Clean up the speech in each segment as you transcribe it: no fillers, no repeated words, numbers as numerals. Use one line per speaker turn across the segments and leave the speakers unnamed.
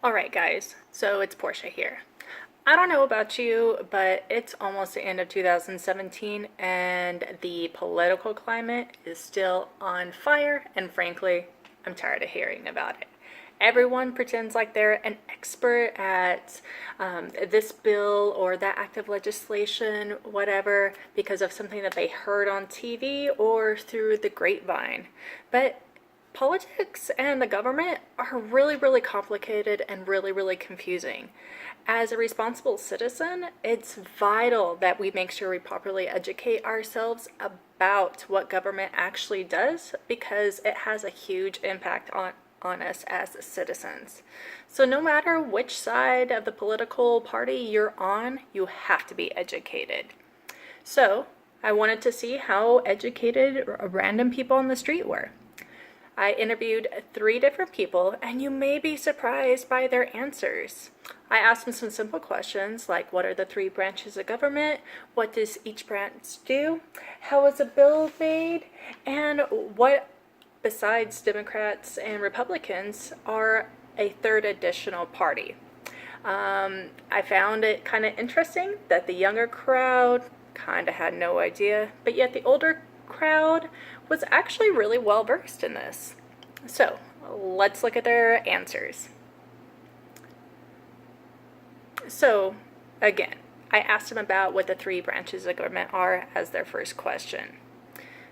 Alright guys, so it's Portia here. I don't know about you, but it's almost the end of 2017 and the political climate is still on fire, and frankly, I'm tired of hearing about it. Everyone pretends like they're an expert at this bill or that act of legislation, whatever, because of something that they heard on TV or through the grapevine. But politics and the government are really, really complicated and really, really confusing. As a responsible citizen, it's vital that we make sure we properly educate ourselves about what government actually does because it has a huge impact on us as citizens. So no matter which side of the political party you're on, you have to be educated. So I wanted to see how educated random people on the street were. I interviewed 3 different people, and you may be surprised by their answers. I asked them some simple questions like what are the 3 branches of government, what does each branch do, how is a bill made, and what, besides Democrats and Republicans, are a third additional party. I found it kind of interesting that the younger crowd kind of had no idea, but yet the older crowd was actually really well versed in this. So let's look at their answers. So again, I asked them about what the 3 branches of government are as their first question.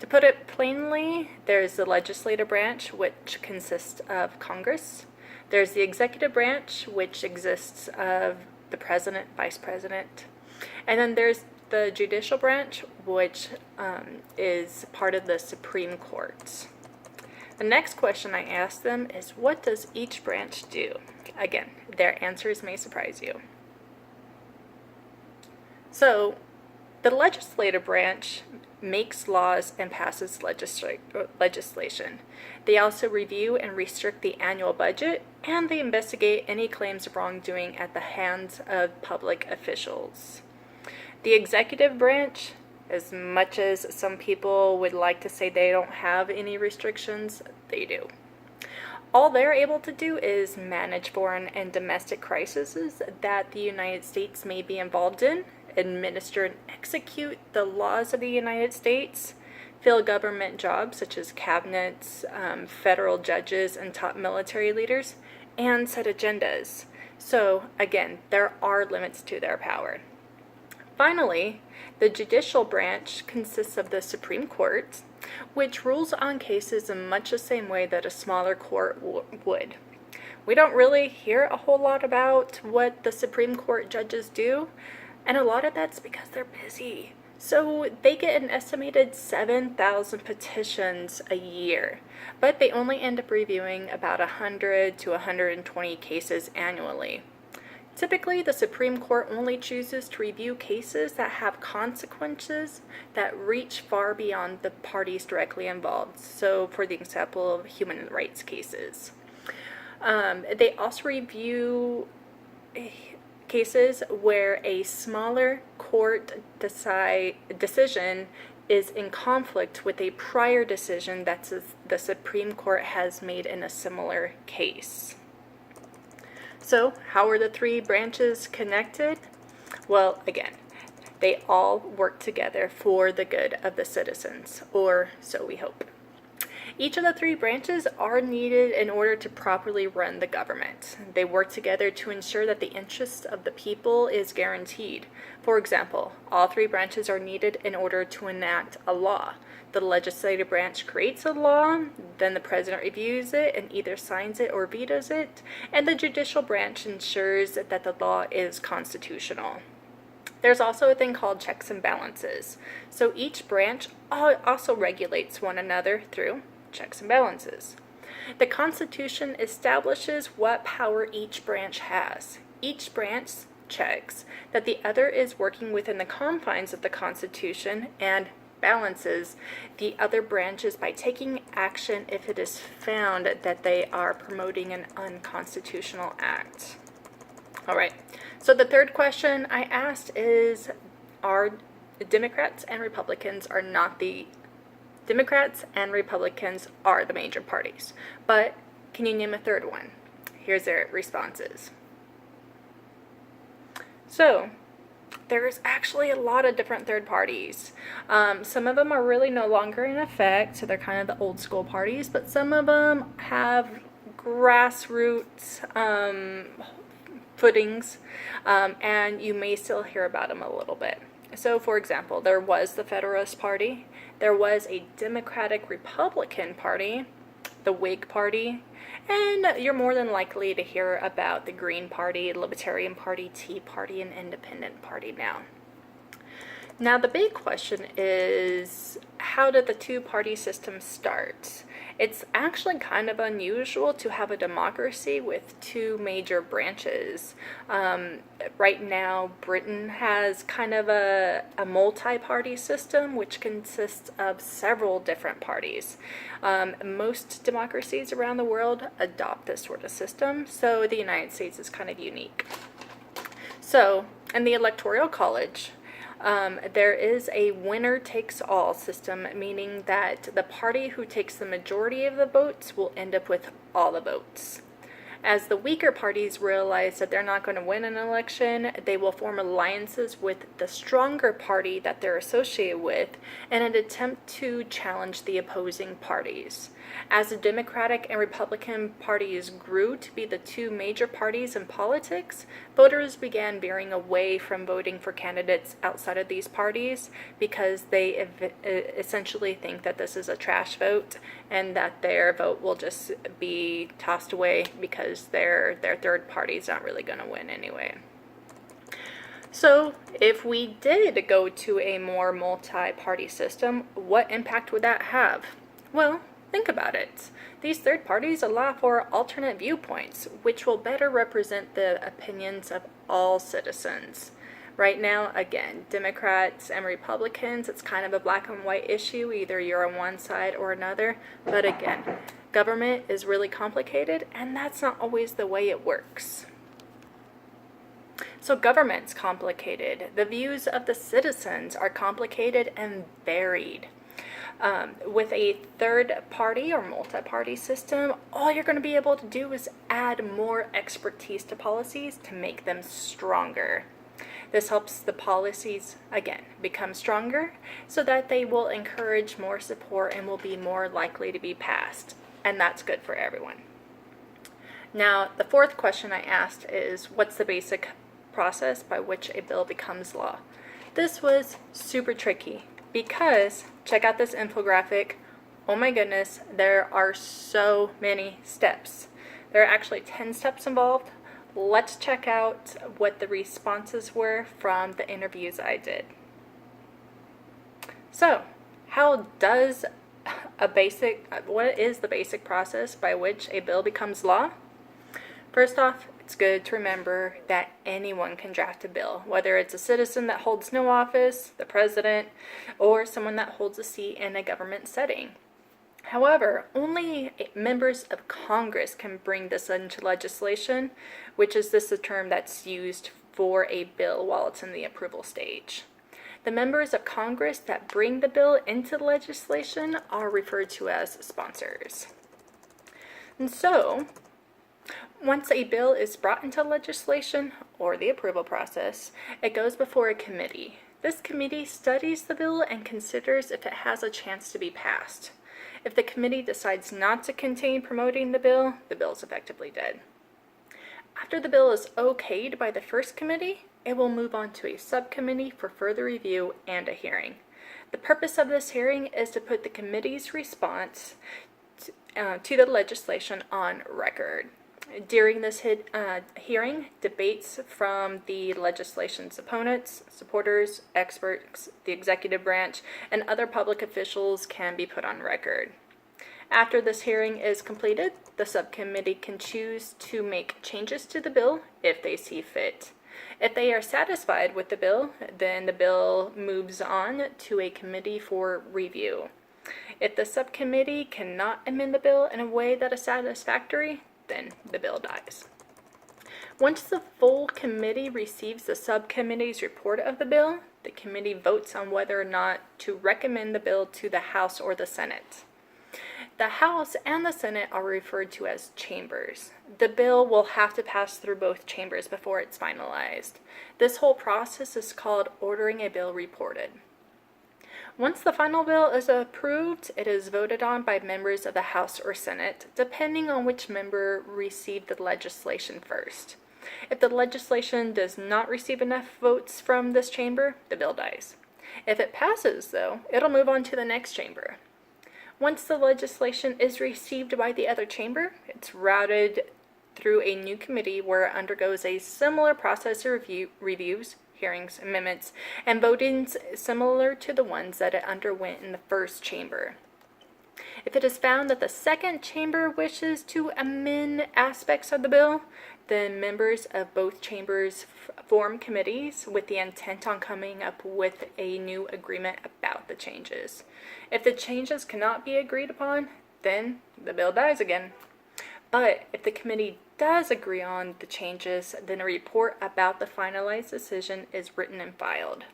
To put it plainly, there's the legislative branch, which consists of Congress. There's the executive branch, which exists of the president, vice president. And then there's the judicial branch, which is part of the Supreme Court. The next question I asked them is, what does each branch do? Again, their answers may surprise you. So, the legislative branch makes laws and passes legislation. They also review and restrict the annual budget, and they investigate any claims of wrongdoing at the hands of public officials. The executive branch, as much as some people would like to say they don't have any restrictions, they do. All they're able to do is manage foreign and domestic crises that the United States may be involved in, administer and execute the laws of the United States, fill government jobs such as cabinets, federal judges, and top military leaders, and set agendas. So again, there are limits to their power. Finally, the judicial branch consists of the Supreme Court, which rules on cases in much the same way that a smaller court would. We don't really hear a whole lot about what the Supreme Court judges do, and a lot of that's because they're busy. So they get an estimated 7,000 petitions a year, but they only end up reviewing about 100 to 120 cases annually. Typically, the Supreme Court only chooses to review cases that have consequences that reach far beyond the parties directly involved. So, for the example of human rights cases. They also review cases where a smaller court decision is in conflict with a prior decision that the Supreme Court has made in a similar case. So, how are the 3 branches connected? Well, again, they all work together for the good of the citizens, or so we hope. Each of the 3 branches are needed in order to properly run the government. They work together to ensure that the interest of the people is guaranteed. For example, all 3 branches are needed in order to enact a law. The legislative branch creates a law, then the president reviews it and either signs it or vetoes it, and the judicial branch ensures that the law is constitutional. There's also a thing called checks and balances. So each branch also regulates one another through checks and balances. The Constitution establishes what power each branch has. Each branch checks that the other is working within the confines of the Constitution and balances the other branches by taking action if it is found that they are promoting an unconstitutional act. All right, so the third question I asked is, are Democrats and Republicans are not the Democrats and Republicans are the major parties, but can you name a third one? Here's their responses. So, there's actually a lot of different third parties. Some of them are really no longer in effect, so they're kind of the old school parties, but some of them have grassroots footings, and you may still hear about them a little bit. So, for example, there was the Federalist Party, there was a Democratic Republican Party, the Whig Party, and you're more than likely to hear about the Green Party, Libertarian Party, Tea Party, and Independent Party now. Now, the big question is, how did the two-party system start? It's actually kind of unusual to have a democracy with two major branches. Right now, Britain has kind of a multi-party system, which consists of several different parties. Most democracies around the world adopt this sort of system, so the United States is kind of unique. So, in the Electoral College, there is a winner-takes-all system, meaning that the party who takes the majority of the votes will end up with all the votes. As the weaker parties realize that they're not going to win an election, they will form alliances with the stronger party that they're associated with in an attempt to challenge the opposing parties. As the Democratic and Republican parties grew to be the two major parties in politics, voters began veering away from voting for candidates outside of these parties because they essentially think that this is a trash vote and that their vote will just be tossed away because their third party's not really going to win anyway. So, if we did go to a more multi-party system, what impact would that have? Well, think about it. These third parties allow for alternate viewpoints, which will better represent the opinions of all citizens. Right now, again, Democrats and Republicans, it's kind of a black and white issue. Either you're on one side or another. But again, government is really complicated, and that's not always the way it works. So government's complicated. The views of the citizens are complicated and varied. With a third party or multi-party system, all you're going to be able to do is add more expertise to policies to make them stronger. This helps the policies, again, become stronger so that they will encourage more support and will be more likely to be passed. And that's good for everyone. Now, the fourth question I asked is, what's the basic process by which a bill becomes law? This was super tricky because, check out this infographic. Oh my goodness, there are so many steps. There are actually 10 steps involved. Let's check out what the responses were from the interviews I did. So, what is the basic process by which a bill becomes law? First off, it's good to remember that anyone can draft a bill, whether it's a citizen that holds no office, the president, or someone that holds a seat in a government setting. However, only members of Congress can bring this into legislation, which is a term that's used for a bill while it's in the approval stage. The members of Congress that bring the bill into legislation are referred to as sponsors. And so, once a bill is brought into legislation or the approval process, it goes before a committee. This committee studies the bill and considers if it has a chance to be passed. If the committee decides not to continue promoting the bill is effectively dead. After the bill is okayed by the first committee, it will move on to a subcommittee for further review and a hearing. The purpose of this hearing is to put the committee's response to the legislation on record. During this hearing, debates from the legislation's opponents, supporters, experts, the executive branch, and other public officials can be put on record. After this hearing is completed, the subcommittee can choose to make changes to the bill if they see fit. If they are satisfied with the bill, then the bill moves on to a committee for review. If the subcommittee cannot amend the bill in a way that is satisfactory, then the bill dies. Once the full committee receives the subcommittee's report of the bill, the committee votes on whether or not to recommend the bill to the House or the Senate. The House and the Senate are referred to as chambers. The bill will have to pass through both chambers before it's finalized. This whole process is called ordering a bill reported. Once the final bill is approved, it is voted on by members of the House or Senate, depending on which member received the legislation first. If the legislation does not receive enough votes from this chamber, the bill dies. If it passes, though, it'll move on to the next chamber. Once the legislation is received by the other chamber, it's routed through a new committee where it undergoes a similar process of reviews, hearings, amendments, and votings similar to the ones that it underwent in the first chamber. If it is found that the second chamber wishes to amend aspects of the bill, then members of both chambers form committees with the intent on coming up with a new agreement about the changes. If the changes cannot be agreed upon, then the bill dies again. But if the committee does agree on the changes, then a report about the finalized decision is written and filed.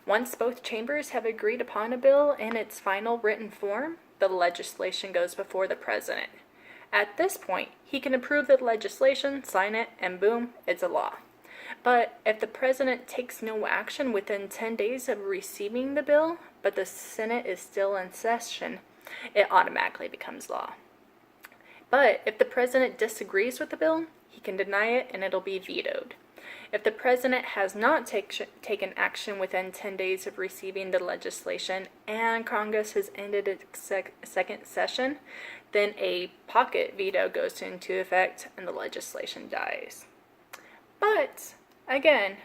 Once both chambers have agreed upon a bill in its final written form, the legislation goes before the president. At this point, he can approve the legislation, sign it, and boom, it's a law. But if the president takes no action within 10 days of receiving the bill, but the Senate is still in session, it automatically becomes law. But if the president disagrees with the bill, he can deny it and it'll be vetoed. If the president has not taken action within 10 days of receiving the legislation and Congress has ended its second session, then a pocket veto goes into effect and the legislation dies. But, again,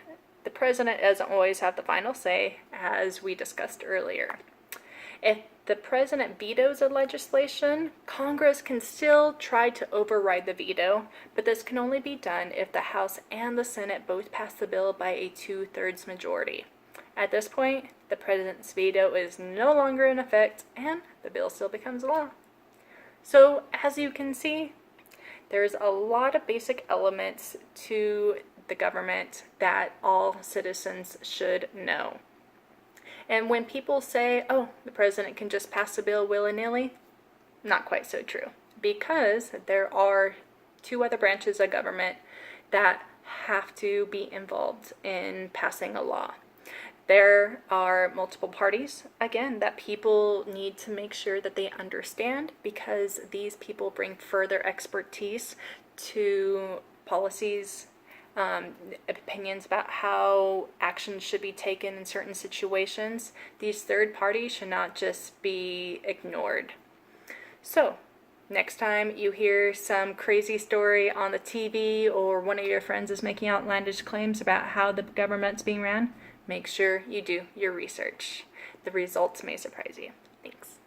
the president doesn't always have the final say, as we discussed earlier. If the president vetoes a legislation, Congress can still try to override the veto, but this can only be done if the House and the Senate both pass the bill by a 2/3 majority. At this point, the president's veto is no longer in effect and the bill still becomes law. So, as you can see, there's a lot of basic elements to the government that all citizens should know. And when people say, oh, the president can just pass a bill willy-nilly, not quite so true. Because there are two other branches of government that have to be involved in passing a law. There are multiple parties, again, that people need to make sure that they understand because these people bring further expertise to policies, opinions about how actions should be taken in certain situations. These third parties should not just be ignored. So, next time you hear some crazy story on the TV or one of your friends is making outlandish claims about how the government's being ran, make sure you do your research. The results may surprise you. Thanks.